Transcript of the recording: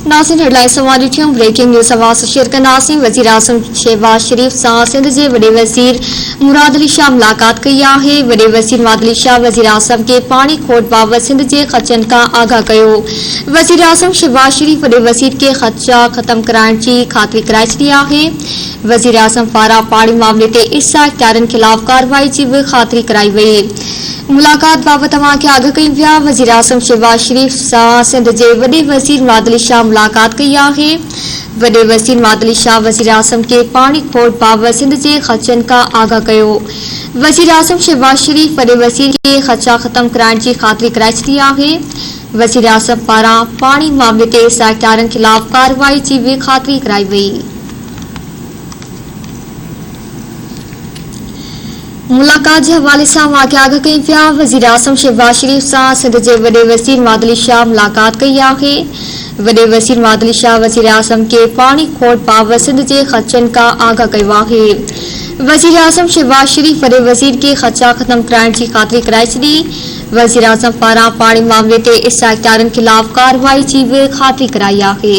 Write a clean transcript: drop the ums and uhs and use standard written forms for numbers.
नाज़रीन हेडलाइंस हवाले थे ब्रेकिंग न्यूज़ आवाज़ शेयर कर नाज़रीन वज़ीर आज़म शहबाज शरीफ सां सिंध के वडे वज़ीर मुराद अली शाह मुलाकात कई है। वडे वज़ीर मुराद अली शाह वज़ीर आज़म के पानी खोट बाबत सिंध के ख़र्चन का आगाह कयो। वज़ीर आज़म शहबाज शरीफ वडे वज़ीर के ख़र्चा ख़त्म कराइण की खातरी कराए छॾी है। वज़ीर आज़म पारां पानी मामले ते ईसा इख्तियारनि खिलाफ़ कार्रवाई की भी खातरी कराई वई। मुलाकात बाबत तव्हां खे आगाह कयूं पिया। वज़ीर आज़म शहबाज शरीफ सां सिंध के वडे वज़ीर मुराद अली शाह मुलाकात कई है। वडे वज़ीर मुराद अली शाह वज़ीर आज़म के पानी खोट बाबत सिंध के ख़र्चन का आगाह कयो। वज़ीर आज़म शहबाज शरीफ वडे वज़ीर के ख़र्चा ख़त्म कराइण की खातरी कराए छॾी है। वज़ीर आज़म पारां पानी मामले ते ईसा इख्तियारनि खिलाफ़ कार्रवाई की भी खातरी कराई वई। मुलाकात के हवाले से वाक़िया आगाह कयूं पिया। वज़ीर आज़म शहबाज शरीफ सां सिंध के वडे वज़ीर मुराद अली शाह मुलाकात कई है। वडे वज़ीर मुराद अली शाह वज़ीर आज़म के पानी खोट बाबत सिंध के ख़र्चन का आगाह कयो है। वज़ीर आज़म शहबाज शरीफ वडे वज़ीर के ख़र्चा ख़त्म कराइण की खातरी कराए छॾी। वज़ीर आज़म पारां पानी मामले ते ईसा इख्तियारनि खिलाफ़ कार्रवाई की भी खातरी कराई है।